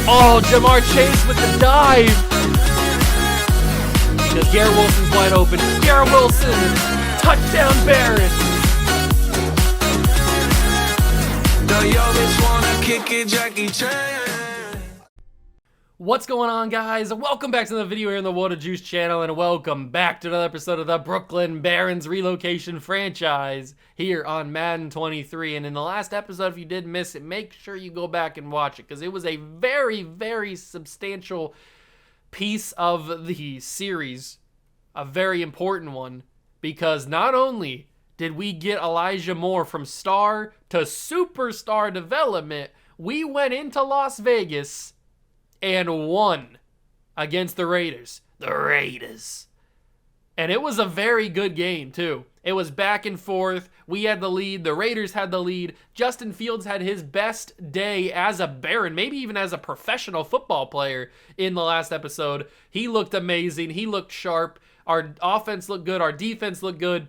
Oh, Jamar Chase with the dive. Because Garrett Wilson's wide open. Garrett Wilson, touchdown Barron. What's going on, guys? Welcome back to the video here on the Water Juice channel, and welcome back to another episode of the Brooklyn Barons Relocation franchise here on Madden 23. And in the last episode, if you did miss it, make sure you go back and watch it, because it was a very, very substantial piece of the series, a very important one, because not only did we get Elijah Moore from star to superstar development, we went into Las Vegas and won against the Raiders. The Raiders. And it was a very good game, too. It was back and forth. We had the lead. The Raiders had the lead. Justin Fields had his best day as a Baron, maybe even as a professional football player in the last episode. He looked amazing. He looked sharp. Our offense looked good. Our defense looked good.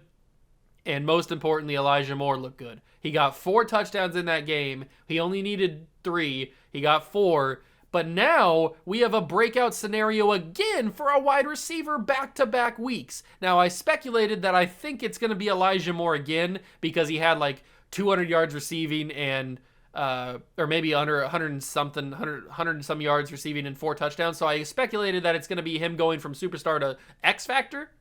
And most importantly, Elijah Moore looked good. He got 4 touchdowns in that game. He only needed 3. He got 4. But now we have a breakout scenario again for a wide receiver back-to-back weeks. Now, I speculated that I think it's going to be Elijah Moore again because he had like 200 yards receiving and, or maybe under 100 and some yards receiving and 4 touchdowns. So I speculated that it's going to be him going from superstar to X Factor,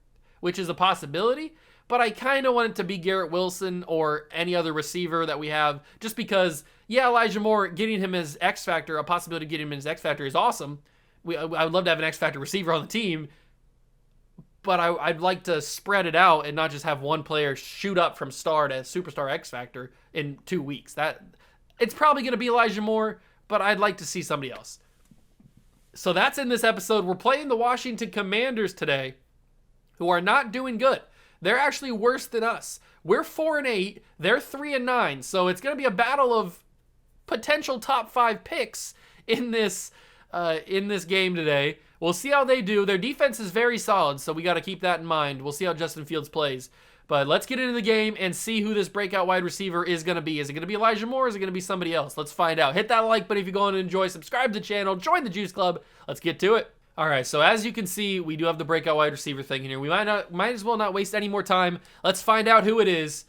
which is a possibility. But I kind of want it to be Garrett Wilson or any other receiver that we have, just because, yeah, Elijah Moore, getting him as X Factor, a possibility of getting him as X Factor is awesome. I would love to have an X Factor receiver on the team, but I'd like to spread it out and not just have one player shoot up from star to superstar X Factor in 2 weeks. It's probably going to be Elijah Moore, but I'd like to see somebody else. So that's in this episode. We're playing the Washington Commanders today, who are not doing good. They're actually worse than us. We're 4-8. They're 3-9. So it's going to be a battle of potential top 5 picks in this game today. We'll see how they do. Their defense is very solid, so we got to keep that in mind. We'll see how Justin Fields plays. But let's get into the game and see who this breakout wide receiver is going to be. Is it going to be Elijah Moore or is it going to be somebody else? Let's find out. Hit that like button if you're going to enjoy. Subscribe to the channel. Join the Juice Club. Let's get to it. All right, so as you can see, we do have the breakout wide receiver thing in here. We might as well not waste any more time. Let's find out who it is.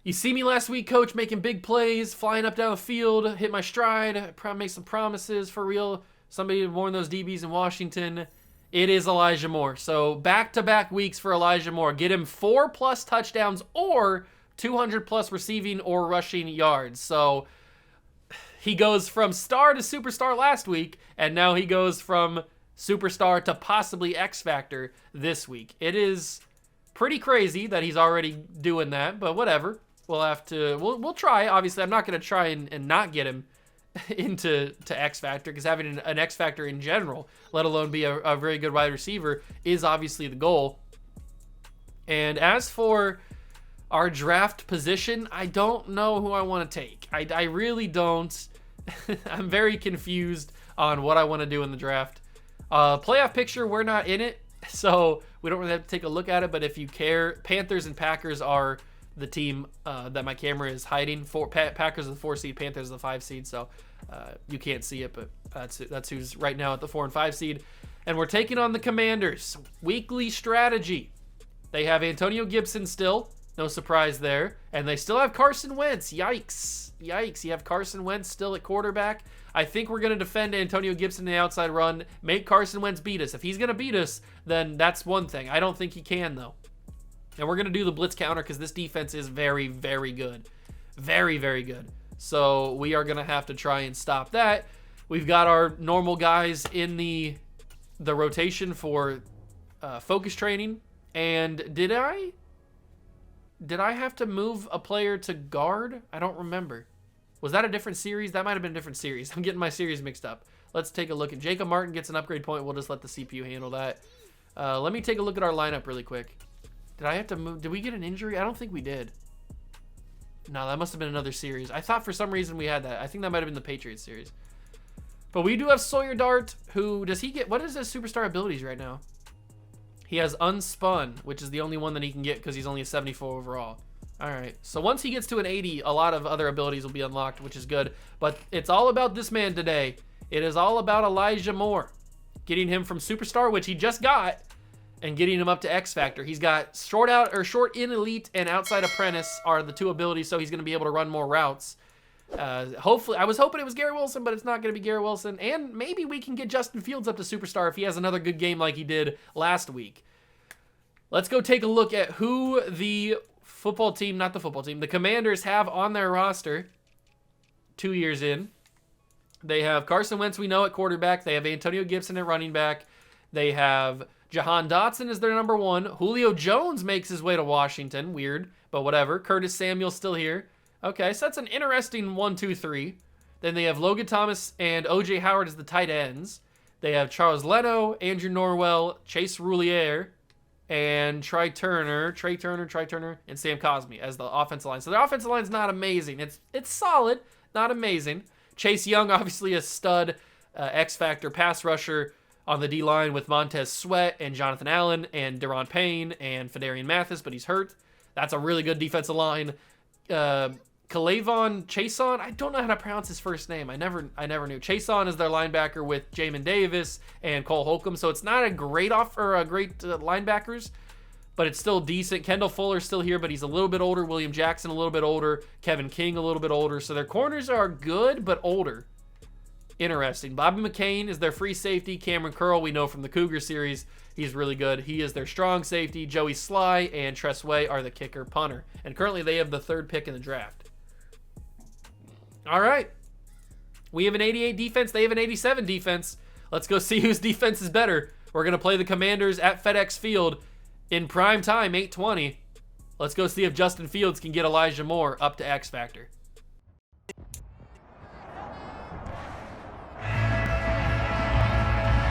You see me last week, Coach, making big plays, flying up down the field, hit my stride, make some promises for real. Somebody to warn those DBs in Washington. It is Elijah Moore. So back-to-back weeks for Elijah Moore. Get him 4+ touchdowns or 200+ receiving or rushing yards. So he goes from star to superstar last week, and now he goes from superstar to possibly X Factor this week. It is pretty crazy that he's already doing that, but whatever. We'll try. Obviously, I'm not going to try and not get him into X Factor, because having an X Factor in general, let alone be a very good wide receiver, is obviously the goal. And as for our draft position, I don't know who I want to take. I really don't. I'm very confused on what I want to do in the draft. Playoff picture, we're not in it, so we don't really have to take a look at it, but if you care, Panthers and Packers are the team that my camera is hiding. Packers are the 4 seed, Panthers are the 5 seed, so you can't see it, but that's who's right now at the 4 and 5 seed. And we're taking on the Commanders. Weekly strategy. They have Antonio Gibson still, no surprise there, and they still have Carson Wentz. Yikes. You have Carson Wentz still at quarterback. I think we're going to defend Antonio Gibson in the outside run, make Carson Wentz beat us. If he's going to beat us, then that's one thing. I don't think he can, though. And we're going to do the blitz counter because this defense is very, very good. Very, very good. So we are going to have to try and stop that. We've got our normal guys in the rotation for focus training. And did I have to move a player to guard? I don't remember. Was that a different series? That might have been a different series. I'm getting my series mixed up. Let's take a look. And Jacob Martin gets an upgrade point. We'll just let the CPU handle that. Let me take a look at our lineup really quick. Did I have to move? Did we get an injury? I don't think we did. No, that must have been another series. I thought for some reason we had that. I think that might have been the Patriots series. But we do have Sawyer Dart, who, does he get, what is his superstar abilities right now? He has Unspun, which is the only one that he can get because he's only a 74 overall. All right, so once he gets to an 80, a lot of other abilities will be unlocked, which is good. But it's all about this man today. It is all about Elijah Moore. Getting him from Superstar, which he just got, and getting him up to X Factor. He's got short in Elite and outside Apprentice are the two abilities, so he's going to be able to run more routes. Hopefully, I was hoping it was Garrett Wilson, but it's not going to be Garrett Wilson. And maybe we can get Justin Fields up to Superstar if he has another good game like he did last week. Let's go take a look at who the the Commanders have on their roster 2 years in. They have Carson Wentz, we know, at quarterback. They have Antonio Gibson at running back. They have Jahan Dotson as their number 1. Julio Jones makes his way to Washington. Weird, but whatever. Curtis Samuel's still here. Okay, so that's an interesting 1, 2, 3. Then they have Logan Thomas and O.J. Howard as the tight ends. They have Charles Leno, Andrew Norwell, Chase Roulier, and Trey Turner, and Sam Cosmi as the offensive line. So their offensive line's not amazing. It's solid, not amazing. Chase Young, obviously a stud X-Factor pass rusher on the D-line with Montez Sweat and Jonathan Allen and Deron Payne and Fedarian Mathis, but he's hurt. That's a really good defensive line. Kalavon Chason, I don't know how to pronounce his first name. I never knew. Chason is their linebacker with Jamin Davis and Cole Holcomb, so it's not a great linebackers, but it's still decent. Kendall Fuller's still here, but he's a little bit older. William Jackson a little bit older. Kevin King a little bit older. So their corners are good, but older. Interesting. Bobby McCain is their free safety. Cameron Curl, we know from the Cougar series, he's really good. He is their strong safety. Joey Sly and Tress Way are the kicker punter. And currently they have the 3rd pick in the draft. All right. We have an 88 defense. They have an 87 defense. Let's go see whose defense is better. We're going to play the Commanders at FedEx Field in prime time, 8:20. Let's go see if Justin Fields can get Elijah Moore up to X Factor.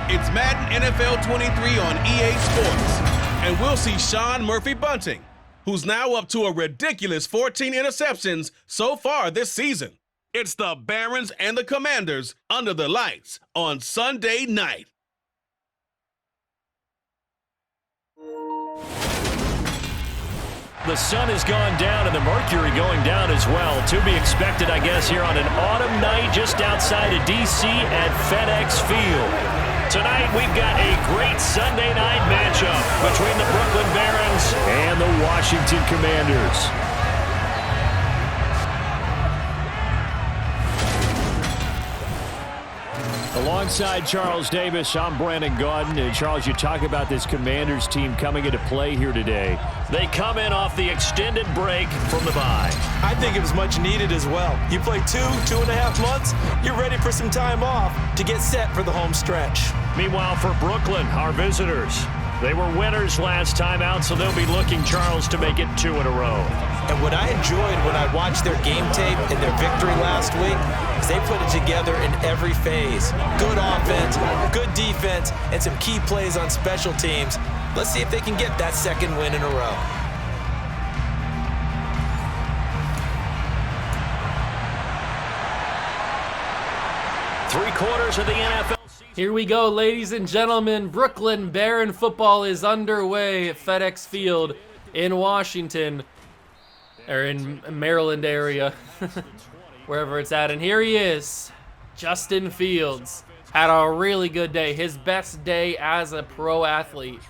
It's Madden NFL 23 on EA Sports, and we'll see Sean Murphy-Bunting, who's now up to a ridiculous 14 interceptions so far this season. It's the Barons and the Commanders under the lights on Sunday night. The sun has gone down and the mercury going down as well. To be expected, I guess, here on an autumn night just outside of D.C. at FedEx Field. Tonight, we've got a great Sunday night matchup between the Brooklyn Barons and the Washington Commanders. Alongside Charles Davis, I'm Brandon Gaudin. And Charles, you talk about this Commanders team coming into play here today. They come in off the extended break from the bye. I think it was much needed as well. You play 2.5 months, you're ready for some time off to get set for the home stretch. Meanwhile, for Brooklyn, our visitors, they were winners last time out, so they'll be looking, Charles, to make it 2 in a row. And what I enjoyed when I watched their game tape and their victory last week is they put it together in every phase. Good offense, good defense, and some key plays on special teams. Let's see if they can get that 2nd win in a row. Three-quarters of the NFL season. Here we go, ladies and gentlemen. Brooklyn Baron football is underway at FedEx Field in Washington, or in Maryland area, wherever it's at. And here he is, Justin Fields. Had a really good day, his best day as a pro athlete.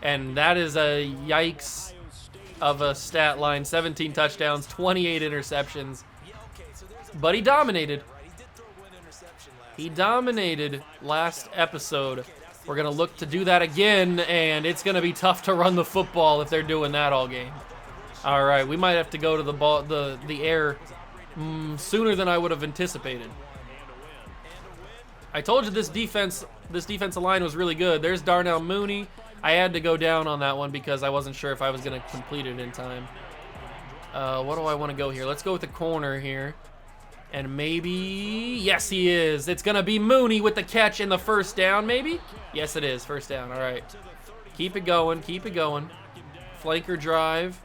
And that is a yikes of a stat line. 17 touchdowns, 28 interceptions. But he dominated. He dominated last episode. We're going to look to do that again, and it's going to be tough to run the football if they're doing that all game. All right, we might have to go to the air sooner than I would have anticipated. I told you this defensive line was really good. There's Darnell Mooney. I had to go down on that one because I wasn't sure if I was going to complete it in time. What do I want to go here? Let's go with the corner here. And maybe, yes, he is. It's going to be Mooney with the catch in the first down, maybe? Yes, it is. First down. All right. Keep it going. Keep it going. Flanker drive.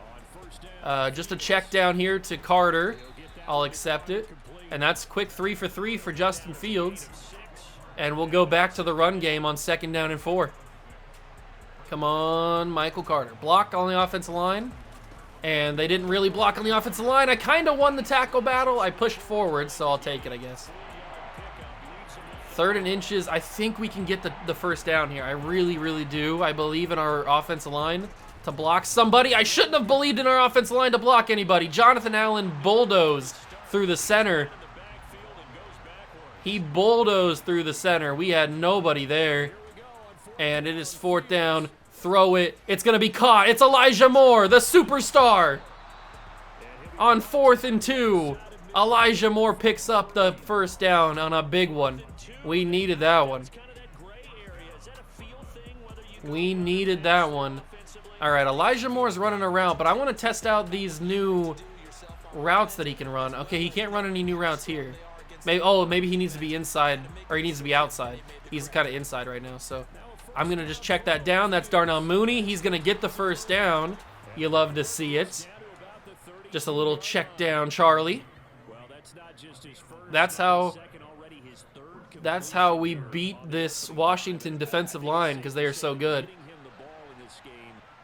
Just a check down here to Carter. I'll accept it. And that's quick 3 for 3 for Justin Fields. And we'll go back to the run game on 2nd down and 4. Come on, Michael Carter. Block on the offensive line. And they didn't really block on the offensive line. I kind of won the tackle battle. I pushed forward, so I'll take it, I guess. 3rd and inches. I think we can get the first down here. I really, really do. I believe in our offensive line to block somebody. I shouldn't have believed in our offensive line to block anybody. Jonathan Allen bulldozed through the center. He bulldozed through the center. We had nobody there. And it is 4th down. Throw it. It's going to be caught. It's Elijah Moore, the superstar. On 4th and 2. Elijah Moore picks up the first down on a big one. We needed that one. We needed that one. All right, Elijah Moore's running around, but I want to test out these new routes that he can run. Okay, he can't run any new routes here. Maybe he needs to be inside, or he needs to be outside. He's kind of inside right now, so I'm going to just check that down. That's Darnell Mooney. He's going to get the first down. You love to see it. Just a little check down, Charlie. That's how we beat this Washington defensive line, because they are so good.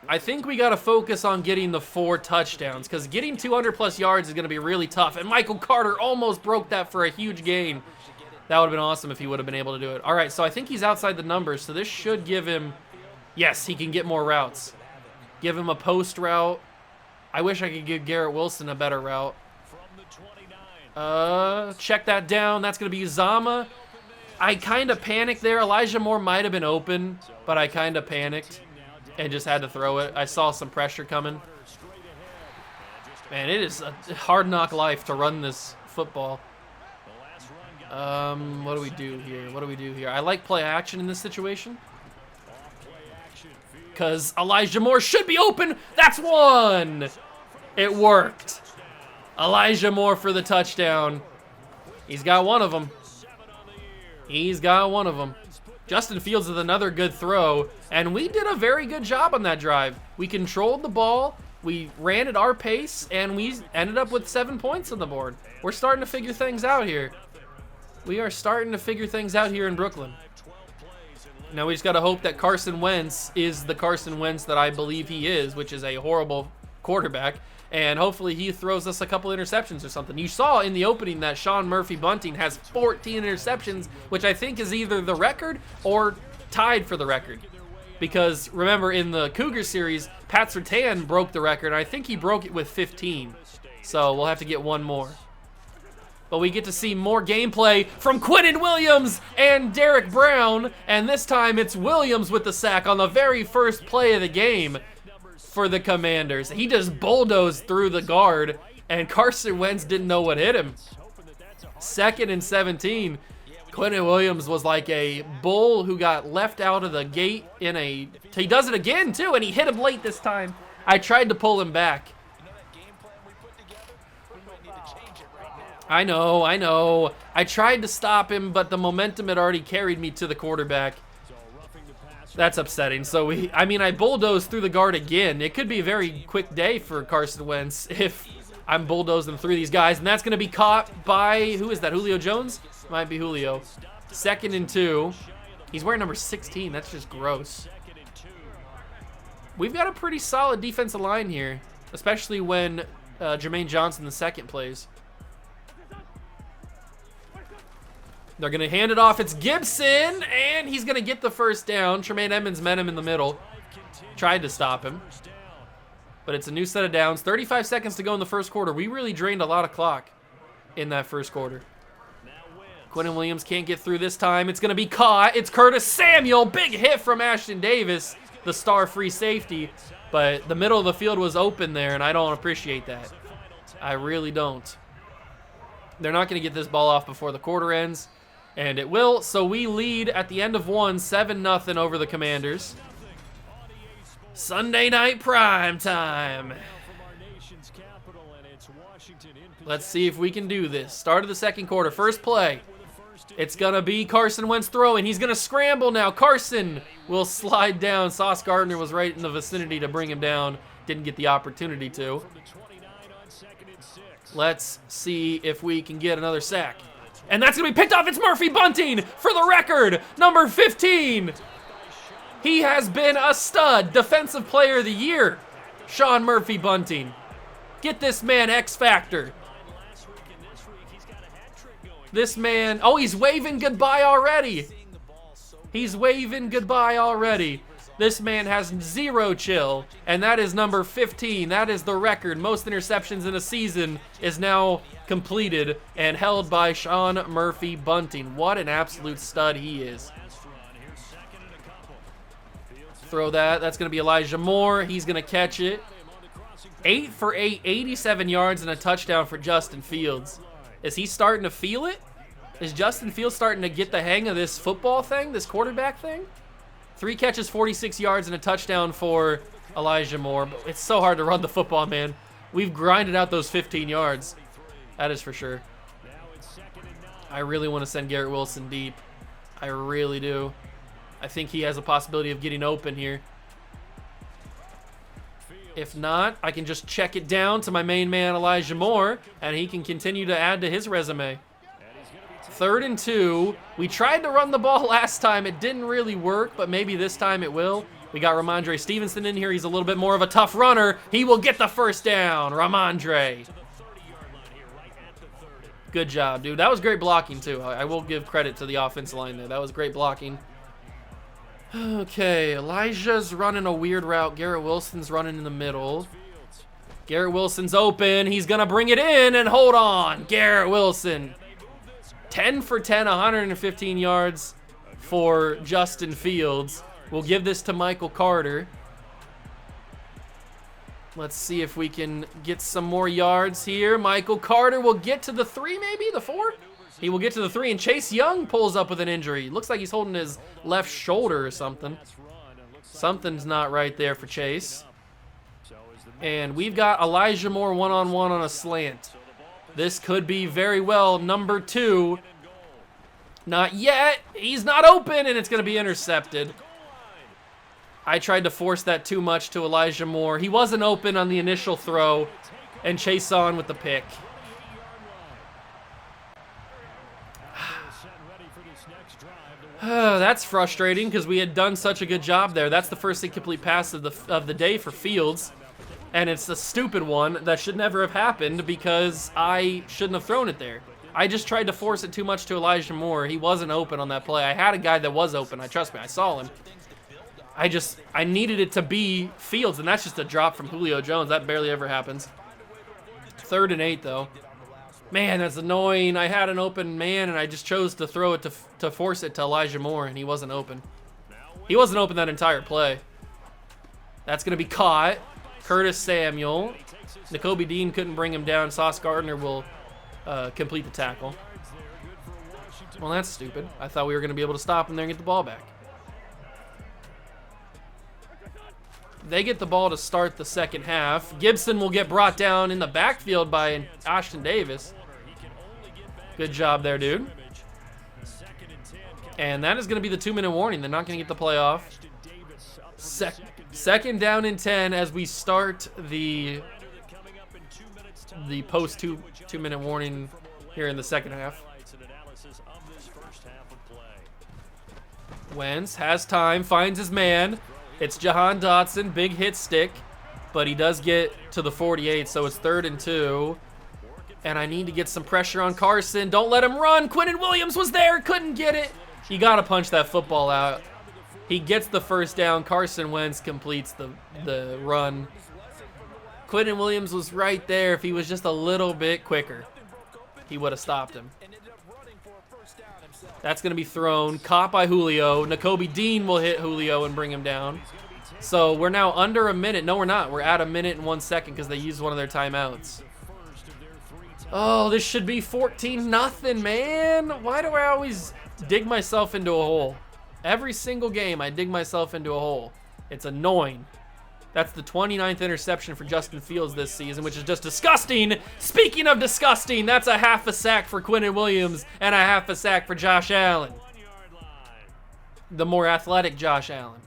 I think we got to focus on getting the 4 touchdowns, because getting 200-plus yards is going to be really tough. And Michael Carter almost broke that for a huge gain. That would have been awesome if he would have been able to do it. All right, so I think he's outside the numbers, so this should give him... Yes, he can get more routes. Give him a post route. I wish I could give Garrett Wilson a better route. Check that down. That's going to be Uzama. I kind of panicked there. Elijah Moore might have been open, but I kind of panicked and just had to throw it. I saw some pressure coming. Man, it is a hard knock life to run this football. What do we do here? What do we do here? I like play action in this situation, because Elijah Moore should be open. That's one. It worked. Elijah Moore for the touchdown. He's got one of them. He's got one of them. Justin Fields with another good throw, and we did a very good job on that drive. We controlled the ball, we ran at our pace, and we ended up with 7 points on the board. We're starting to figure things out here. We are starting to figure things out here in Brooklyn. Now we just got to hope that Carson Wentz is the Carson Wentz that I believe he is, which is a horrible quarterback, and hopefully he throws us a couple interceptions or something. You saw in the opening that Sean Murphy Bunting has 14 interceptions, which I think is either the record or tied for the record. Because remember, in the Cougar series, Pat Surtain broke the record, and I think he broke it with 15. So we'll have to get one more. But we get to see more gameplay from Quinnen Williams and Derek Brown, and this time it's Williams with the sack on the very first play of the game for the Commanders. He just bulldozed through the guard, and Carson Wentz didn't know what hit him. 2nd and 17. Quinnen Williams was like a bull who got left out of the gate in a... He does it again, too, and he hit him late this time. I tried to pull him back. I know. I tried to stop him, but the momentum had already carried me to the quarterback. That's upsetting. So I bulldozed through the guard again. It could be a very quick day for Carson Wentz if I'm bulldozing through these guys, and that's going to be caught by, who is that, Julio Jones? Might be Julio. 2nd and 2. He's wearing number 16. That's just gross. We've got a pretty solid defensive line here, especially when Jermaine Johnson II plays. They're going to hand it off. It's Gibson, and he's going to get the first down. Tremaine Edmonds met him in the middle. Tried to stop him. But it's a new set of downs. 35 seconds to go in the first quarter. We really drained a lot of clock in that first quarter. Quinnen Williams can't get through this time. It's going to be caught. It's Curtis Samuel. Big hit from Ashton Davis, the star free safety. But the middle of the field was open there, and I don't appreciate that. I really don't. They're not going to get this ball off before the quarter ends. And it will, so we lead at the end of one, 7-0 over the Commanders. Sunday night prime time. Let's see if we can do this. Start of the second quarter, first play. It's going to be Carson Wentz throwing. He's going to scramble now. Carson will slide down. Sauce Gardner was right in the vicinity to bring him down. Didn't get the opportunity to. Let's see if we can get another sack. And that's going to be picked off. It's Murphy Bunting for the record. Number 15. He has been a stud. Defensive Player of the Year. Sean Murphy Bunting. Get this man X Factor. This man, oh, he's waving goodbye already. He's waving goodbye already. This man has zero chill, and that is number 15. That is the record. Most interceptions in a season is now completed and held by Sean Murphy Bunting. What an absolute stud he is. Throw that. That's going to be Elijah Moore. He's going to catch it. 8 for 8, 87 yards and a touchdown for Justin Fields. Is he starting to feel it? Is Justin Fields starting to get the hang of this football thing, this quarterback thing? 3 catches, 46 yards, and a touchdown for Elijah Moore. But it's so hard to run the football, man. We've grinded out those 15 yards. That is for sure. I really want to send Garrett Wilson deep. I really do. I think he has a possibility of getting open here. If not, I can just check it down to my main man, Elijah Moore, and he can continue to add to his resume. 3rd and 2. We tried to run the ball last time. It didn't really work, but maybe this time it will. We got Ramandre Stevenson in here. He's a little bit more of a tough runner. He will get the first down. Ramandre. Good job, dude. That was great blocking, too. I will give credit to the offensive line there. That was great blocking. Okay, Elijah's running a weird route. Garrett Wilson's running in the middle. Garrett Wilson's open. He's going to bring it in, and hold on. Garrett Wilson. 10 for 10, 115 yards for Justin Fields. We'll give this to Michael Carter. Let's see if we can get some more yards here. Michael Carter will get to the 3, maybe? The 4? He will get to the 3, and Chase Young pulls up with an injury. Looks like he's holding his left shoulder or something. Something's not right there for Chase. And we've got Elijah Moore one-on-one on a slant. This could be very well number 2. Not yet. He's not open, and it's going to be intercepted. I tried to force that too much to Elijah Moore. He wasn't open on the initial throw, and Chase on with the pick. That's frustrating because we had done such a good job there. That's the first incomplete pass of the day for Fields. And it's a stupid one that should never have happened because I shouldn't have thrown it there. I just tried to force it too much to Elijah Moore. He wasn't open on that play. I had a guy that was open. Trust me, I saw him. I needed it to be Fields, and that's just a drop from Julio Jones. That barely ever happens. 3rd and 8, though. Man, that's annoying. I had an open man, and I just chose to throw it to force it to Elijah Moore, and he wasn't open. He wasn't open that entire play. That's going to be caught. Curtis Samuel. Nakobe Dean couldn't bring him down. Sauce Gardner will complete the tackle. Well, that's stupid. I thought we were going to be able to stop him there and get the ball back. They get the ball to start the second half. Gibson will get brought down in the backfield by Ashton Davis. Good job there, dude. And that is going to be the 2-minute warning. They're not going to get the play off. Second down and 10 as we start the post 2-minute warning here in the second half. Wentz has time, finds his man. It's Jahan Dotson, big hit stick, but he does get to the 48, so it's 3rd and 2. And I need to get some pressure on Carson. Don't let him run. Quinnen Williams was there, couldn't get it. You got to punch that football out. He gets the first down. Carson Wentz completes the run. Quinnen Williams was right there. If he was just a little bit quicker, he would have stopped him. That's going to be thrown. Caught by Julio. Nakobe Dean will hit Julio and bring him down. So we're now under a minute. No, we're not. We're at 1 minute and 1 second because they used one of their timeouts. Oh, this should be 14-0, man. Why do I always dig myself into a hole? Every single game, I dig myself into a hole. It's annoying. That's the 29th interception for Justin Fields this season, which is just disgusting. Speaking of disgusting, that's a half a sack for Quinnen Williams and a half a sack for Josh Allen. The more athletic Josh Allen.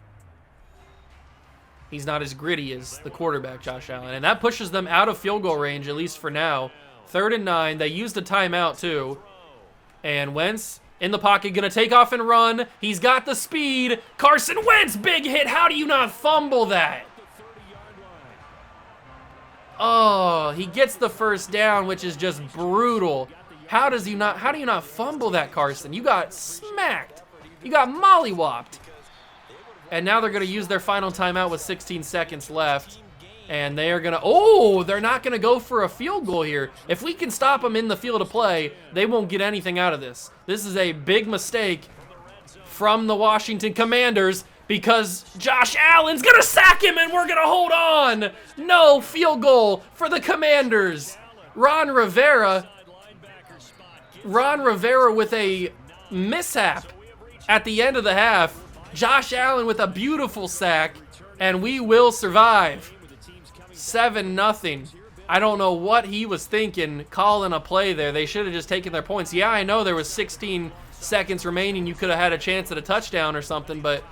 He's not as gritty as the quarterback, Josh Allen. And that pushes them out of field goal range, at least for now. 3rd and 9. They used a timeout, too. And Wentz in the pocket, going to take off and run. He's got the speed. Carson Wentz, big hit. How do you not fumble that? Oh, he gets the first down, which is just brutal. How do you not fumble that, Carson? You got smacked. You got mollywopped. And now they're going to use their final timeout with 16 seconds left. And they are going to, oh, they're not going to go for a field goal here. If we can stop them in the field of play, they won't get anything out of this. This is a big mistake from the Washington Commanders because Josh Allen's going to sack him and we're going to hold on. No field goal for the Commanders. Ron Rivera with a mishap at the end of the half. Josh Allen with a beautiful sack, and we will survive. 7-0. I don't know what he was thinking calling a play there. They should have just taken their points. Yeah, I know there was 16 seconds remaining. You could have had a chance at a touchdown or something, but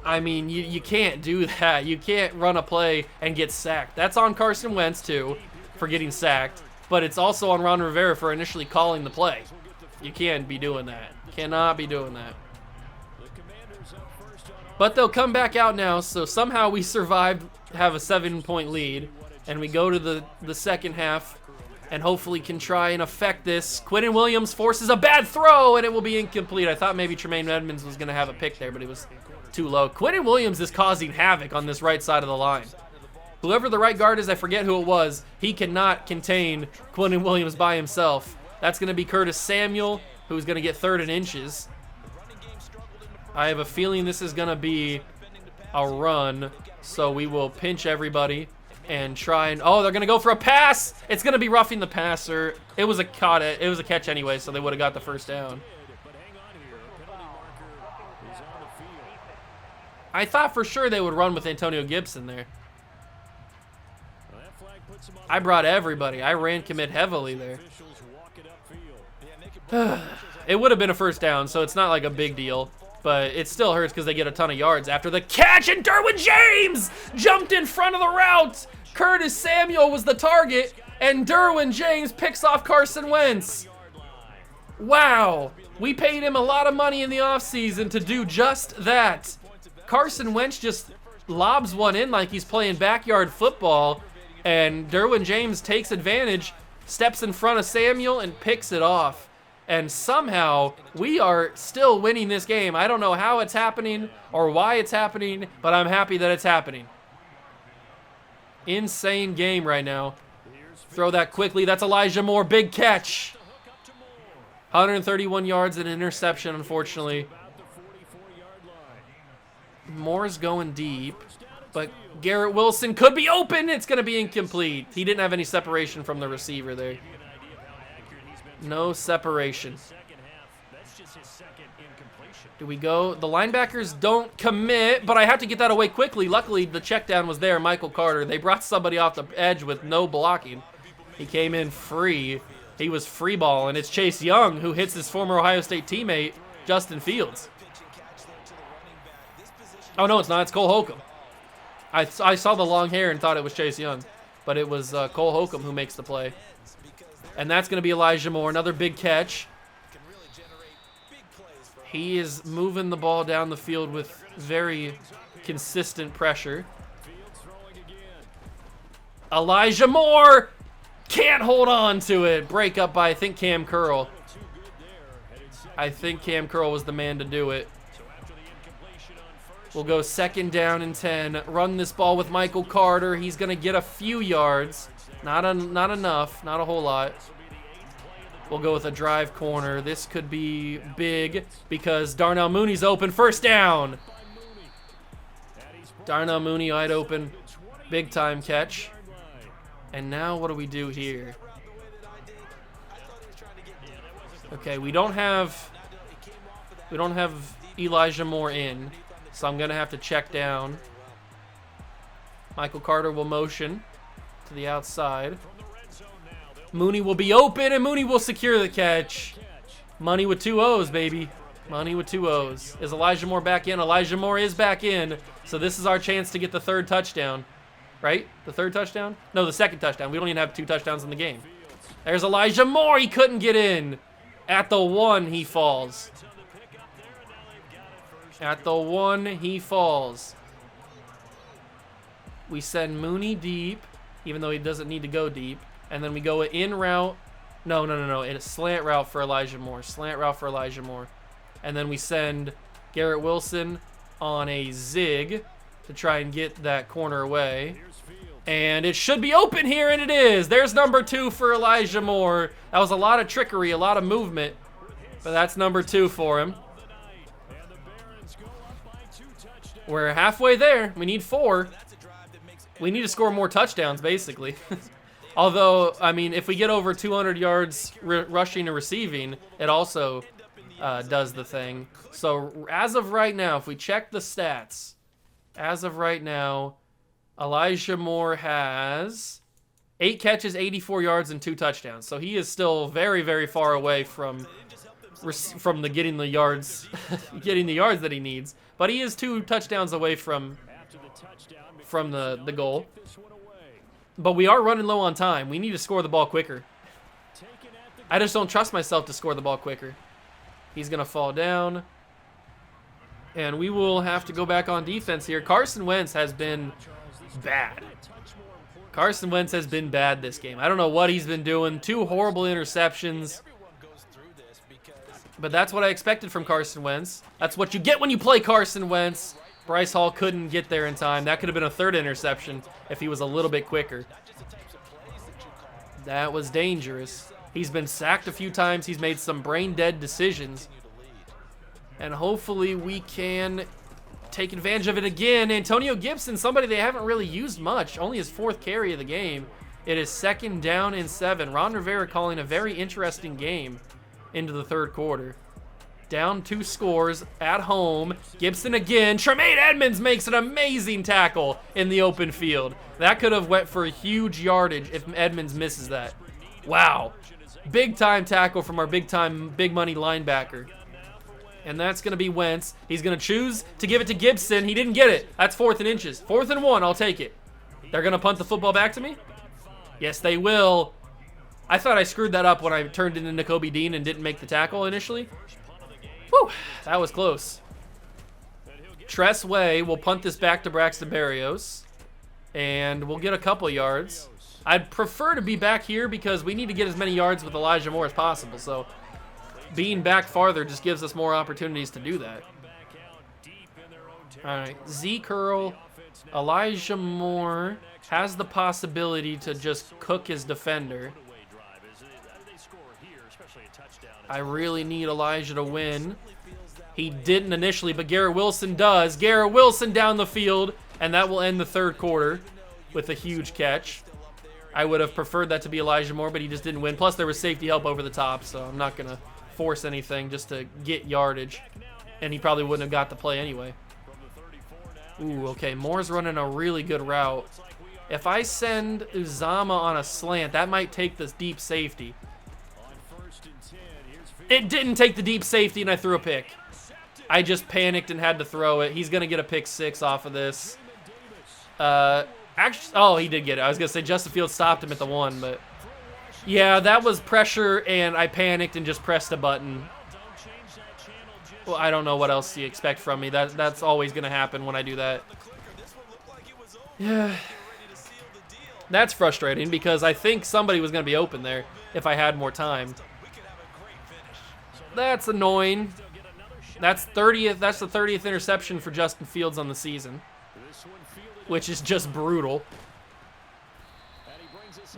I mean, you can't do that. You can't run a play and get sacked. That's on Carson Wentz, too, for getting sacked, but it's also on Ron Rivera for initially calling the play. You can't be doing that. Cannot be doing that. But they'll come back out now, so somehow we survived, have a 7-point lead, and we go to the second half and hopefully can try and affect this. Quinnen Williams forces a bad throw, and it will be incomplete. I thought maybe Tremaine Edmonds was going to have a pick there, but it was too low. Quinnen Williams is causing havoc on this right side of the line. Whoever the right guard is, I forget who it was, he cannot contain Quinnen Williams by himself. That's going to be Curtis Samuel, who's going to get 3rd and inches. I have a feeling this is going to be a run, so we will pinch everybody and try and, oh, they're going to go for a pass. It's going to be roughing the passer. It was a catch anyway, so they would have got the first down. I thought for sure they would run with Antonio Gibson there. I brought everybody. I ran commit heavily there. It would have been a first down, so it's not like a big deal. But it still hurts because they get a ton of yards after the catch, and Derwin James jumped in front of the route. Curtis Samuel was the target, and Derwin James picks off Carson Wentz. Wow. We paid him a lot of money in the offseason to do just that. Carson Wentz just lobs one in like he's playing backyard football, and Derwin James takes advantage, steps in front of Samuel, and picks it off. And somehow, we are still winning this game. I don't know how it's happening or why it's happening, but I'm happy that it's happening. Insane game right now. Throw that quickly. That's Elijah Moore. Big catch. 131 yards and an interception, unfortunately. Moore's going deep, but Garrett Wilson could be open. It's going to be incomplete. He didn't have any separation from the receiver there. No separation. Do we go? The linebackers don't commit, but I have to get that away quickly. Luckily, the check down was there, Michael Carter. They brought somebody off the edge with no blocking. He came in free. He was free balling. It's Chase Young who hits his former Ohio State teammate, Justin Fields. Oh, no, it's not. It's Cole Holcomb. I saw the long hair and thought it was Chase Young, but it was Cole Holcomb who makes the play. And that's going to be Elijah Moore. Another big catch. He is moving the ball down the field with very consistent pressure. Elijah Moore can't hold on to it. Break up by, I think, Cam Curl. I think Cam Curl was the man to do it. We'll go 2nd down and 10. Run this ball with Michael Carter. He's going to get a few yards. Not enough, not a whole lot. We'll go with a drive corner. This could be big because Darnell Mooney's open. First down. Darnell Mooney wide open. Big time catch. And now what do we do here? Okay, we don't have Elijah Moore in, so I'm gonna have to check down. Michael Carter will motion to the outside. Mooney will be open, and Mooney will secure the catch. Money with 2 O's, baby. Money with 2 O's. Is Elijah Moore back in? Elijah Moore is back in, so this is our chance to get the 3rd touchdown. Right? The 3rd touchdown? No, the 2nd touchdown. We don't even have 2 touchdowns in the game. There's Elijah Moore. He couldn't get in. At the 1, he falls. At the 1, he falls. We send Mooney deep. even though he doesn't need to go deep. And then we go in route. No. It's a slant route for Elijah Moore. Slant route for Elijah Moore. And then we send Garrett Wilson on a zig to try and get that corner away. And it should be open here, and it is. There's number 2 for Elijah Moore. That was a lot of trickery, a lot of movement. But that's number 2 for him. We're halfway there. We need 4. We need to score more touchdowns, basically. Although, I mean, if we get over 200 yards rushing and receiving, it also does the thing. So as of right now, if we check the stats, as of right now, Elijah Moore has 8 catches, 84 yards, and 2 touchdowns. So he is still very, very far away from getting the yards, getting the yards that he needs. But he is 2 touchdowns away from the goal. But we are running low on time. We need to score the ball quicker. I just don't trust myself to score the ball quicker. He's going to fall down. And we will have to go back on defense here. Carson Wentz has been bad. Carson Wentz has been bad this game. I don't know what he's been doing. 2 horrible interceptions. But that's what I expected from Carson Wentz. That's what you get when you play Carson Wentz. Bryce Hall couldn't get there in time. That could have been a 3rd interception if he was a little bit quicker. That was dangerous. He's been sacked a few times. He's made some brain-dead decisions. And hopefully we can take advantage of it again. Antonio Gibson, somebody they haven't really used much. Only his 4th carry of the game. It is 2nd down and 7. Ron Rivera calling a very interesting game into the 3rd quarter. Down 2 scores at home. Gibson again. Tremaine Edmonds makes an amazing tackle in the open field. That could have went for a huge yardage if Edmonds misses that. Wow. Big time tackle from our big money linebacker. And that's going to be Wentz. He's going to choose to give it to Gibson. He didn't get it. That's 4th and inches. 4th and 1. I'll take it. They're going to punt the football back to me? Yes, they will. I thought I screwed that up when I turned into Nakobe Dean and didn't make the tackle initially. Whew, that was close. Tress Way will punt this back to Braxton Berrios. And we'll get a couple yards. I'd prefer to be back here because we need to get as many yards with Elijah Moore as possible. So being back farther just gives us more opportunities to do that. All right, Z Curl, Elijah Moore has the possibility to just cook his defender. I really need Elijah to win. He didn't initially, but Garrett Wilson does. Garrett Wilson down the field, and that will end the 3rd quarter with a huge catch. I would have preferred that to be Elijah Moore, but he just didn't win. Plus, there was safety help over the top, so I'm not going to force anything just to get yardage. And he probably wouldn't have got the play anyway. Ooh, okay, Moore's running a really good route. If I send Uzama on a slant, that might take this deep safety. It didn't take the deep safety, and I threw a pick. I just panicked and had to throw it. He's going to get a pick 6 off of this. Actually, oh, he did get it. I was going to say Justin Fields stopped him at the 1, but yeah, that was pressure, and I panicked and just pressed a button. Well, I don't know what else you expect from me. That's always going to happen when I do that. Yeah. That's frustrating because I think somebody was going to be open there if I had more time. That's annoying. That's the 30th interception for Justin Fields on the season, which is just brutal.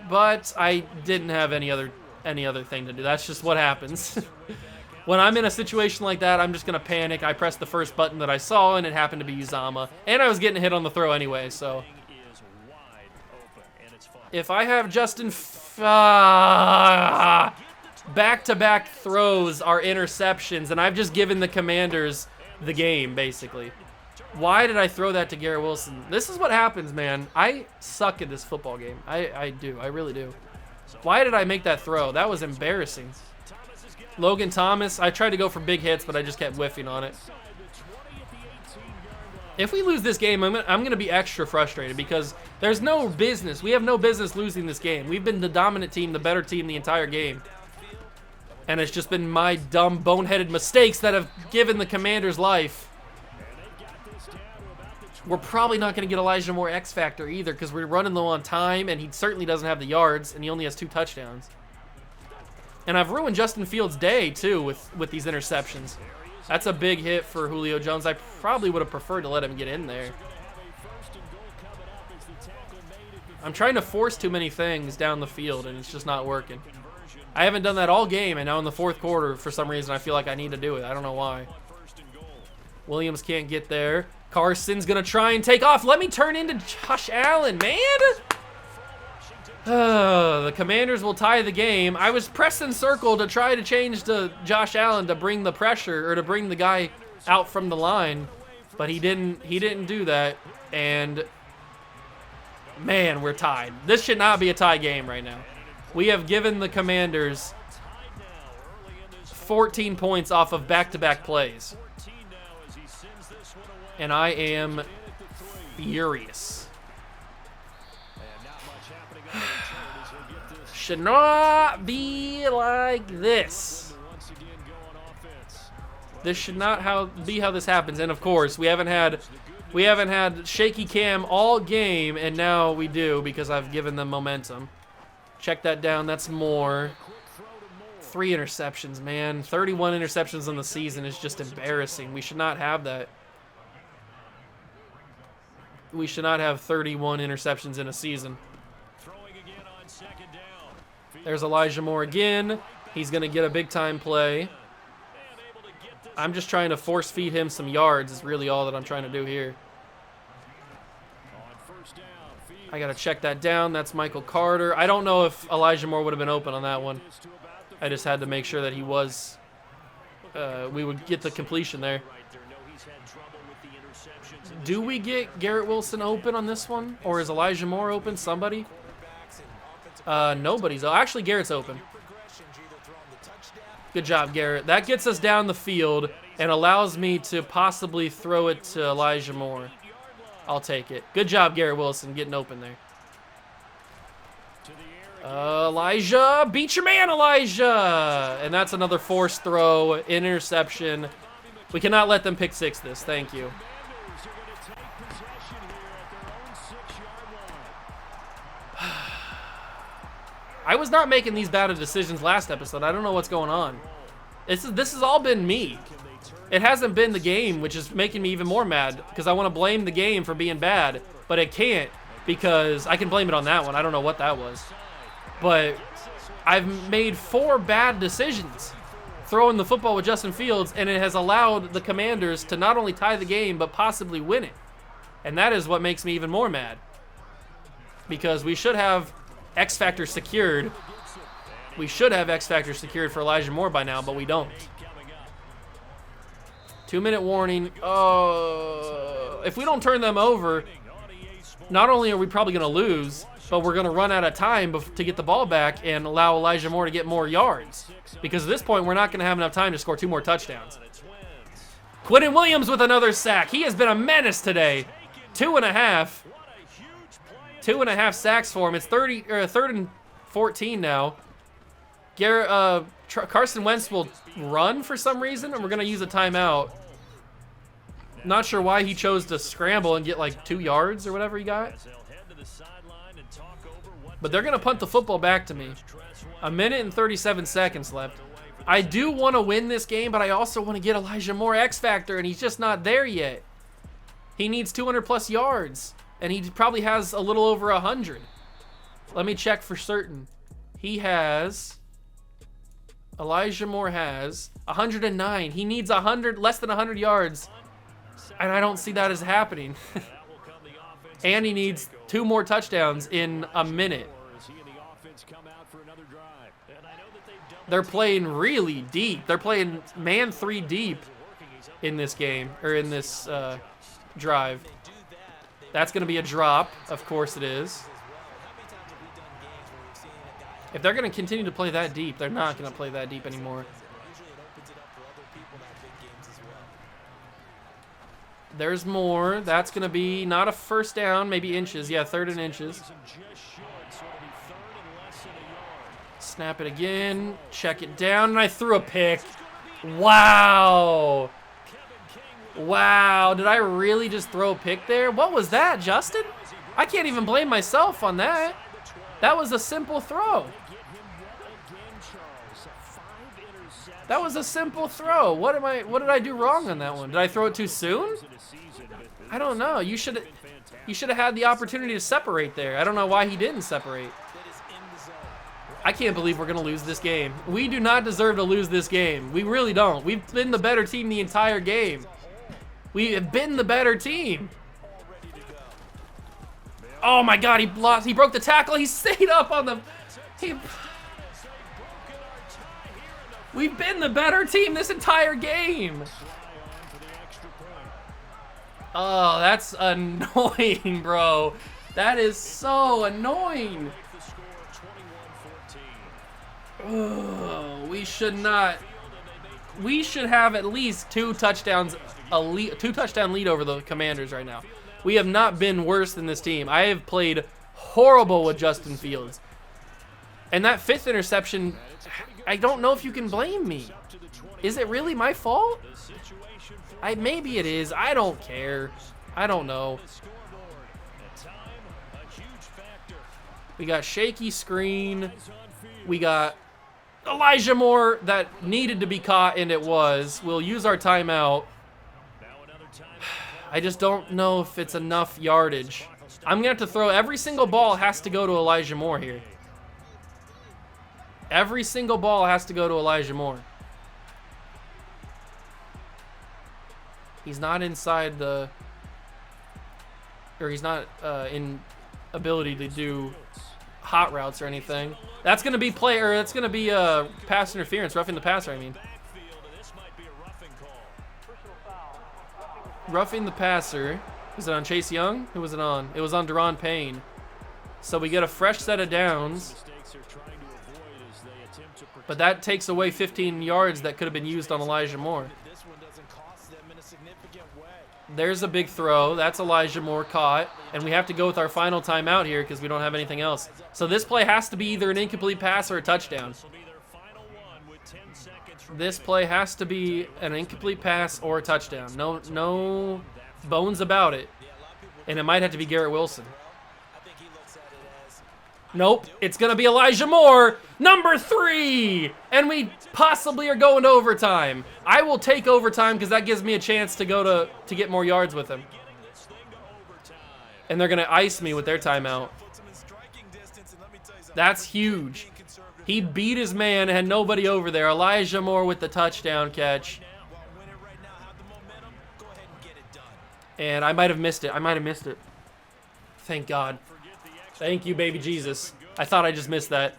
But I didn't have any other thing to do. That's just what happens. When I'm in a situation like that, I'm just going to panic. I pressed the first button that I saw, and it happened to be Uzama. And I was getting hit on the throw anyway, so. If I have Justin... back-to-back throws are interceptions, and I've just given the Commanders the game, basically. Why did I throw that to Garrett Wilson? This is what happens, man. I suck at this football game. I do. I really do. Why did I make that throw? That was embarrassing. Logan Thomas, I tried to go for big hits, but I just kept whiffing on it. If we lose this game, I'm going to be extra frustrated because there's no business. We have no business losing this game. We've been the dominant team, the better team the entire game. And it's just been my dumb, boneheaded mistakes that have given the Commanders life. We're probably not going to get Elijah Moore X Factor either because we're running low on time, and he certainly doesn't have the yards, and he only has 2 touchdowns. And I've ruined Justin Fields' day, too, with these interceptions. That's a big hit for Julio Jones. I probably would have preferred to let him get in there. I'm trying to force too many things down the field, and it's just not working. I haven't done that all game, and now in the 4th quarter, for some reason, I feel like I need to do it. I don't know why. Williams can't get there. Carson's going to try and take off. Let me turn into Josh Allen, man. The Commanders will tie the game. I was pressing circle to try to change to Josh Allen to bring the pressure, or to bring the guy out from the line, but he didn't do that, and man, we're tied. This should not be a tie game right now. We have given the Commanders 14 points off of back-to-back plays, and I am furious. Should not be like this. This should not be how this happens. And of course, we haven't had shaky cam all game, and now we do because I've given them momentum. Check that down. That's more. 3 interceptions, man. 31 interceptions in the season is just embarrassing. We should not have that. We should not have 31 interceptions in a season. There's Elijah Moore again. He's going to get a big-time play. I'm just trying to force-feed him some yards is really all that I'm trying to do here. I got to check that down. That's Michael Carter. I don't know if Elijah Moore would have been open on that one. I just had to make sure that he was. We would get the completion there. Do we get Garrett Wilson open on this one? Or is Elijah Moore open? Somebody? Nobody's. Actually, Garrett's open. Good job, Garrett. That gets us down the field and allows me to possibly throw it to Elijah Moore. I'll take it. Good job, Garrett Wilson, getting open there. Elijah, beat your man, Elijah! And that's another forced throw, interception. We cannot let them pick 6 this. Thank you. I was not making these bad of decisions last episode. I don't know what's going on. This has all been me. It hasn't been the game, which is making me even more mad because I want to blame the game for being bad, but I can't because I can blame it on that one. I don't know what that was. But I've made 4 bad decisions throwing the football with Justin Fields, and it has allowed the Commanders to not only tie the game, but possibly win it. And that is what makes me even more mad because we should have X Factor secured. We should have X Factor secured for Elijah Moore by now, but we don't. 2-minute warning. If we don't turn them over, not only are we probably going to lose, but we're going to run out of time to get the ball back and allow Elijah Moore to get more yards. Because at this point, we're not going to have enough time to score 2 more touchdowns. Quinnen Williams with another sack. He has been a menace today. 2.5. 2.5 sacks for him. It's 3rd and 14 now. Carson Wentz will run for some reason, and we're going to use a timeout. Not sure why he chose to scramble and get like 2 yards or whatever he got. But they're going to punt the football back to me. 1 minute and 37 seconds left. I do want to win this game, but I also want to get Elijah Moore X Factor, and he's just not there yet. He needs 200+ yards, and he probably has a little over 100. Let me check for certain. Elijah Moore has 109. He needs less than 100 yards, and I don't see that as happening. And he needs 2 more touchdowns in a minute. They're playing really deep. They're playing man 3 deep in this game, or in this drive. That's going to be a drop. Of course it is. If they're going to continue to play that deep, they're not going to play that deep anymore. There's more. That's going to be not a first down, maybe inches. Yeah, 3rd and inches. Snap it again. Check it down, and I threw a pick. Wow. Wow, did I really just throw a pick there? What was that, Justin? I can't even blame myself on that. That was a simple throw. That was a simple throw. What did I do wrong on that one? Did I throw it too soon? I don't know. You should have had the opportunity to separate there. I don't know why he didn't separate. I can't believe we're going to lose this game. We do not deserve to lose this game. We really don't. We've been the better team the entire game. We have been the better team. Oh my God, he blocked. He broke the tackle. He stayed up on the... We've been the better team this entire game. Oh, that's annoying, bro. That is so annoying. Oh, we should not. We should have at least two touchdown lead over the Commanders right now. We have not been worse than this team. I have played horrible with Justin Fields. And that 5th interception, I don't know if you can blame me. Is it really my fault? Maybe it is. I don't care. I don't know. We got shaky screen. We got Elijah Moore that needed to be caught, and it was. We'll use our timeout. I just don't know if it's enough yardage. I'm going to have to throw. Every single ball has to go to Elijah Moore here. Every single ball has to go to Elijah Moore. He's not inside the... Or he's not in ability to do hot routes or anything. That's going to be that's going to be pass interference, roughing the passer, I mean. Roughing the passer. Was it on Chase Young? Who was it on? It was on Deron Payne. So we get a fresh set of downs. But that takes away 15 yards that could have been used on Elijah Moore. There's a big throw. That's Elijah Moore caught. And we have to go with our final timeout here because we don't have anything else. So this play has to be either an incomplete pass or a touchdown. This play has to be an incomplete pass or a touchdown. No bones about it. And it might have to be Garrett Wilson. Nope, it's going to be Elijah Moore, number 3. And we possibly are going to overtime. I will take overtime because that gives me a chance to go to get more yards with him. And they're going to ice me with their timeout. That's huge. He beat his man, had nobody over there. Elijah Moore with the touchdown catch. And I might have missed it. Thank God. Thank you, baby Jesus. I thought I just missed that.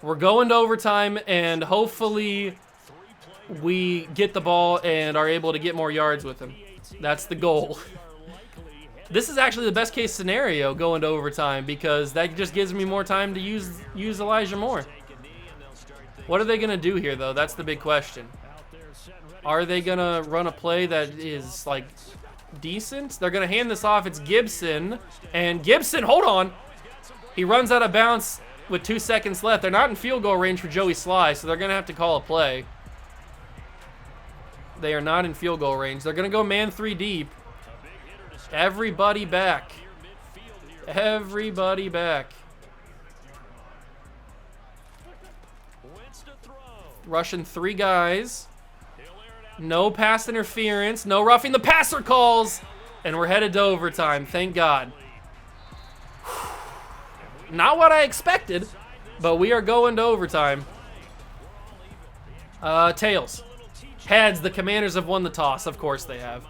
We're going to overtime, and hopefully we get the ball and are able to get more yards with him. That's the goal. This is actually the best case scenario going to overtime because that just gives me more time to use Elijah Moore. What are they going to do here, though? That's the big question. Are they going to run a play that is, like, decent? They're going to hand this off. It's Gibson. And Gibson, hold on. He runs out of bounds with 2 seconds left. They're not in field goal range for Joey Sly, so they're going to have to call a play. They are not in field goal range. They're going to go man 3 deep. Everybody back. Everybody back. Rushing 3 guys. No pass interference. No roughing the passer calls. And we're headed to overtime. Thank God. Not what I expected, but we are going to overtime. Tails. Heads, the Commanders have won the toss. Of course they have.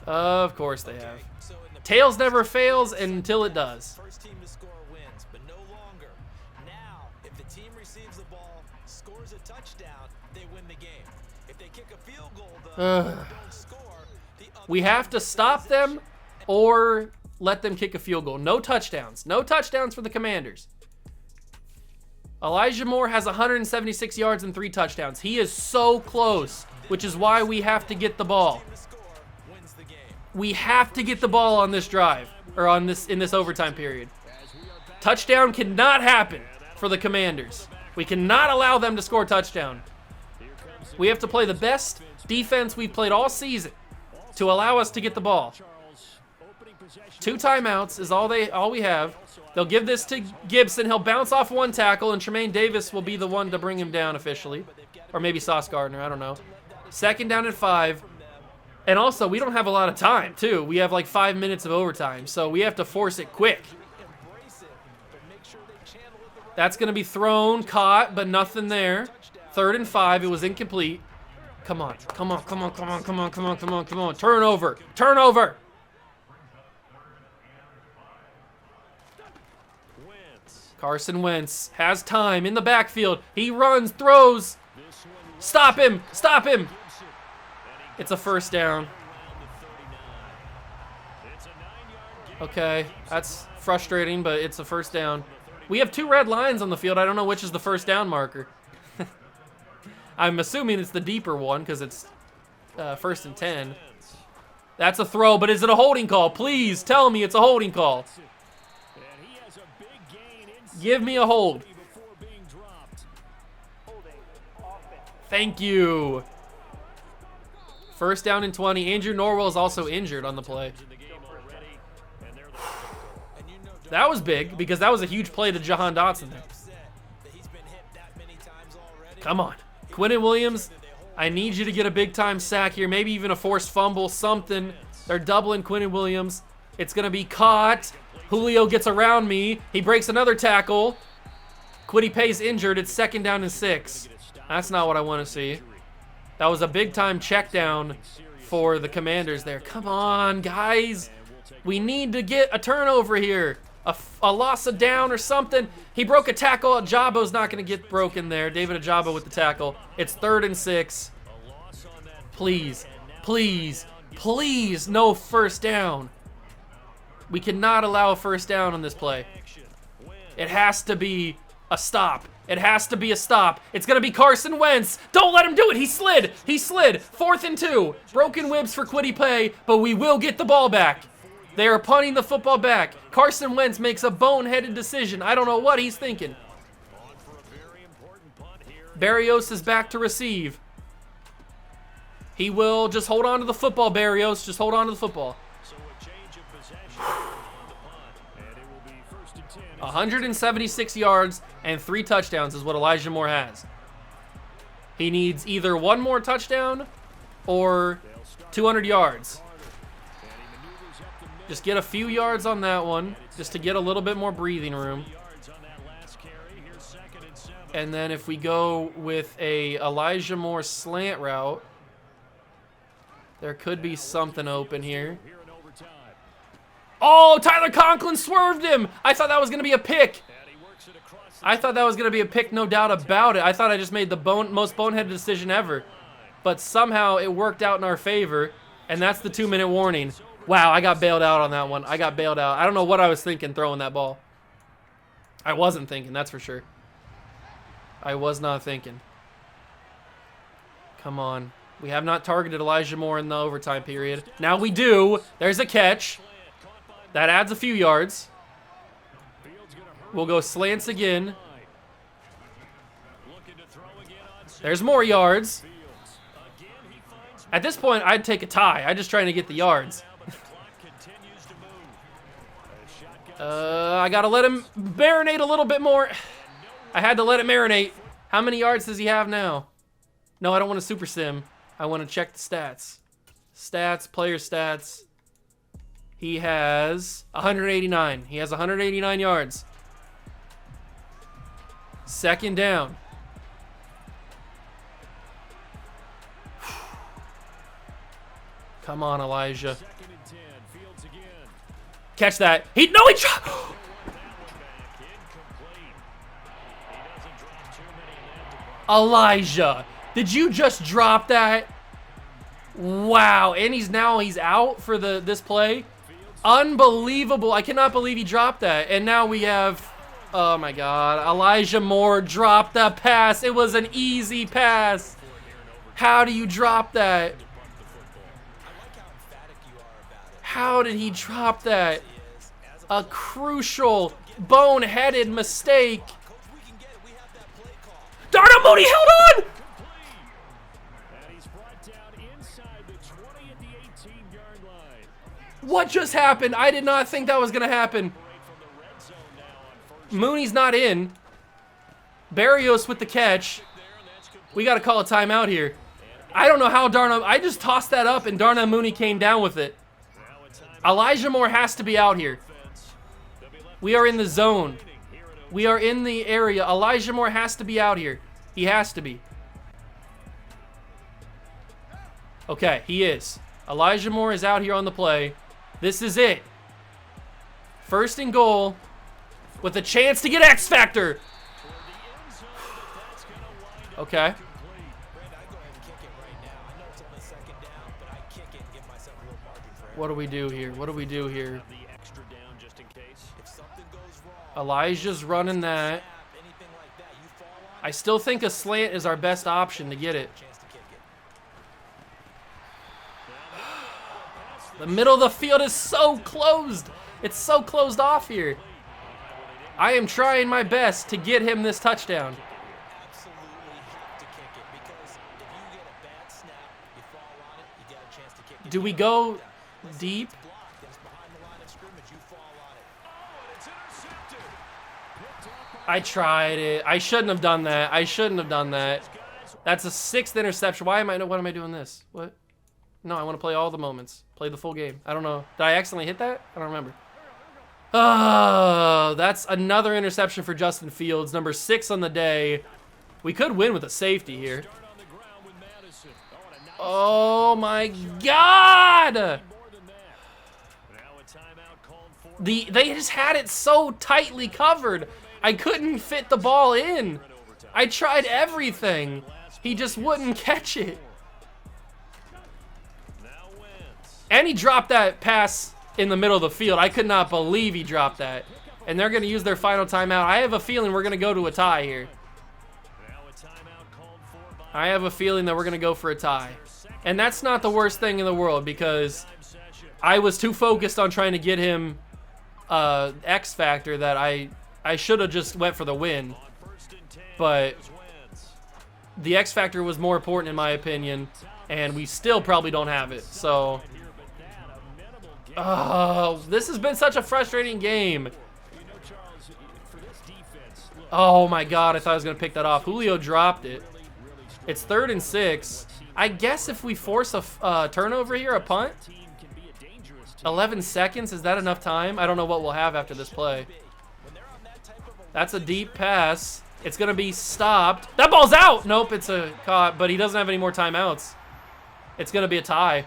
Of course they have. Tails never fails until it does. First team to score wins, but no longer. Now, if the team receives the ball, scores a touchdown, they win the game. If they kick a field goal, though, don't score, we have to stop them or let them kick a field goal. No touchdowns. No touchdowns for the Commanders. Elijah Moore has 176 yards and 3 touchdowns. He is so close, which is why we have to get the ball. We have to get the ball on this drive, or in this overtime period. Touchdown cannot happen for the Commanders. We cannot allow them to score a touchdown. We have to play the best defense we've played all season to allow us to get the ball. 2 timeouts is all we have. They'll give this to Gibson. He'll bounce off 1 tackle, and Tremaine Davis will be the one to bring him down officially. Or maybe Sauce Gardner, I don't know. 2nd down and 5. And also, we don't have a lot of time, too. We have like 5 minutes of overtime, so we have to force it quick. That's going to be thrown, caught, but nothing there. 3rd and 5. It was incomplete. Come on, come on, come on, come on, come on, come on, come on, come on. Turnover, turnover. Carson Wentz has time in the backfield. He runs, throws. Stop him, stop him. It's a 1st down. Okay, that's frustrating, but it's a 1st down. We have 2 red lines on the field. I don't know which is the 1st down marker. I'm assuming it's the deeper one because it's 1st and 10. That's a throw, but is it a holding call? Please tell me it's a holding call. Give me a hold. Thank you. 1st down and 20. Andrew Norwell is also injured on the play. That was big because that was a huge play to Jahan Dotson there. Come on. Quinnen Williams, I need you to get a big-time sack here. Maybe even a forced fumble, something. They're doubling Quinnen Williams. It's going to be caught. Julio gets around me. He breaks another tackle. Kwity Paye's injured. It's 2nd down and 6. That's not what I want to see. That was a big-time check down for the Commanders there. Come on, guys. We need to get a turnover here. A loss of down or something. He broke a tackle. Ajabo's not going to get broken there. David Ajabo with the tackle. It's 3rd and 6. Please, please, please, no 1st down. We cannot allow a 1st down on this play. It has to be a stop. It has to be a stop. It's going to be Carson Wentz. Don't let him do it. He slid. He slid. 4th and 2. Broken ribs for Kwity Paye, but we will get the ball back. They are punting the football back. Carson Wentz makes a boneheaded decision. I don't know what he's thinking. Barrios is back to receive. He will just hold on to the football, Barrios. Just hold on to the football. 176 yards and 3 touchdowns is what Elijah Moore has. He needs either 1 more touchdown or 200 yards. Just get a few yards on that one, just to get a little bit more breathing room. And then if we go with a Elijah Moore slant route, there could be something open here. Oh, Tyler Conklin swerved him. I thought that was going to be a pick. I thought that was going to be a pick, no doubt about it. I thought I just made the most boneheaded decision ever. But somehow it worked out in our favor, and that's the 2-minute warning. Wow, I got bailed out on that one. I got bailed out. I don't know what I was thinking throwing that ball. I wasn't thinking, that's for sure. I was not thinking. Come on. We have not targeted Elijah Moore in the overtime period. Now we do. There's a catch. That adds a few yards. We'll go slants again. There's more yards. At this point, I'd take a tie. I'm just trying to get the yards. I got to let him marinate a little bit more. I had to let it marinate. How many yards does he have now? No, I don't want to super sim. I want to check the stats. Stats, player stats. He has 189. He has 189 yards. 2nd down. Come on, Elijah. Catch that. He dropped. Elijah, did you just drop that? Wow, and he's out for this play. Unbelievable. I cannot believe he dropped that. And now we have, oh my God, Elijah Moore dropped that pass. It was an easy pass. How do you drop that? How did he drop that? A crucial, boneheaded mistake. Darnell Mooney held on! What just happened? I did not think that was going to happen. Mooney's not in. Barrios with the catch. We got to call a timeout here. I don't know how I just tossed that up and Darnell Mooney came down with it. Elijah Moore has to be out here. We are in the zone. We are in the area. Elijah Moore has to be out here. He has to be. Okay, he is. Elijah Moore is out here on the play. This is it. First and goal with a chance to get X Factor. Okay. What do we do here? What do we do here? Elijah's running that. I still think a slant is our best option to get it. The middle of the field is so closed. It's so closed off here. I am trying my best to get him this touchdown. Do we go deep? I tried it. I shouldn't have done that. I shouldn't have done that. That's a 6th interception. What am I doing this? What? No, I want to play all the moments. Play the full game. I don't know. Did I accidentally hit that? I don't remember. Oh, that's another interception for Justin Fields. Number 6 on the day. We could win with a safety here. Oh my God! They just had it so tightly covered. I couldn't fit the ball in. I tried everything. He just wouldn't catch it. And he dropped that pass in the middle of the field. I could not believe he dropped that. And they're going to use their final timeout. I have a feeling we're going to go to a tie here. I have a feeling that we're going to go for a tie. And that's not the worst thing in the world because I was too focused on trying to get him X Factor that I should have just went for the win. But the X Factor was more important in my opinion. And we still probably don't have it. So, this has been such a frustrating game. Oh my God, I thought I was going to pick that off. Julio dropped it. It's 3rd and 6. I guess if we force a turnover here, a punt, 11 seconds, is that enough time? I don't know what we'll have after this play. That's a deep pass. It's going to be stopped. That ball's out! Nope, it's a caught, but he doesn't have any more timeouts. It's going to be a tie.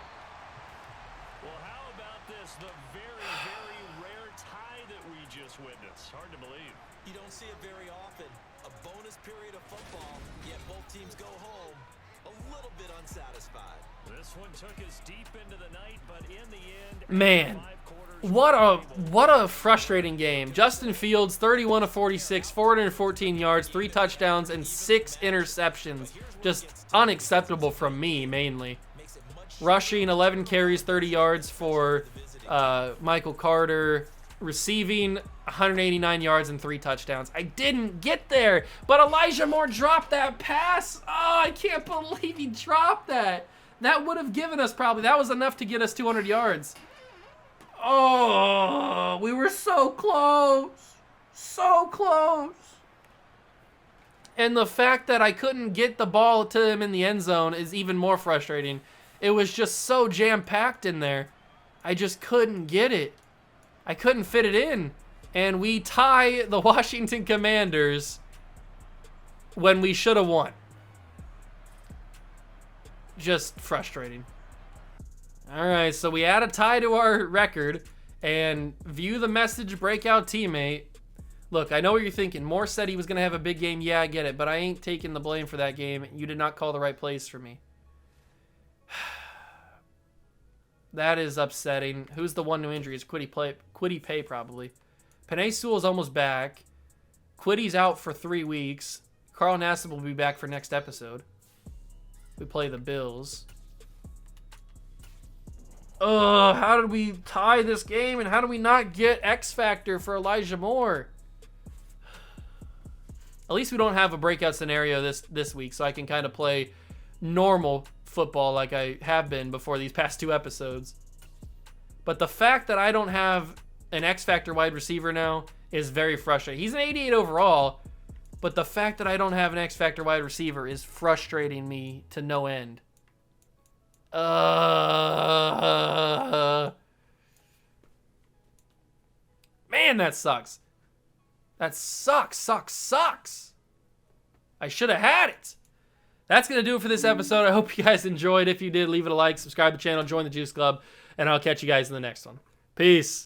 Well, how about this? The very, very rare tie that we just witnessed. Hard to believe. You don't see it very often. A bonus period of football, yet both teams go home a little bit unsatisfied. This one took us deep into the night, but in the end, Man, what a frustrating game. Justin Fields, 31 of 46, 414 yards, 3 touchdowns, and 6 interceptions. Just unacceptable from me, mainly. Rushing, 11 carries, 30 yards for Michael Carter. Receiving, 189 yards and 3 touchdowns. I didn't get there, but Elijah Moore dropped that pass. Oh, I can't believe he dropped that. That would have given us that was enough to get us 200 yards. Oh, we were so close. So close. And the fact that I couldn't get the ball to him in the end zone is even more frustrating. It was just so jam-packed in there. I just couldn't get it. I couldn't fit it in. And we tie the Washington Commanders when we should have won. Just frustrating. All right, so we add a tie to our record and view the message breakout teammate. Look, I know what you're thinking. Moore said he was going to have a big game. Yeah, I get it, but I ain't taking the blame for that game. You did not call the right plays for me. That is upsetting. Who's the one new injury? Is Quiddy Pay probably. Penei Sewell's almost back. Quiddy's out for 3 weeks. Carl Nassib will be back for next episode. We play the Bills. How did we tie this game, and how do we not get X Factor for Elijah Moore? At least we don't have a breakout scenario this week, so I can kind of play normal football like I have been before these past 2 episodes. But the fact that I don't have an X Factor wide receiver now is very frustrating. He's an 88 overall, but the fact that I don't have an X Factor wide receiver is frustrating me to no end. Man, that sucks. That sucks. I should have had it. That's going to do it for this episode. I hope you guys enjoyed. If you did, leave it a like, subscribe to the channel, join the Juice Club, and I'll catch you guys in the next one. Peace.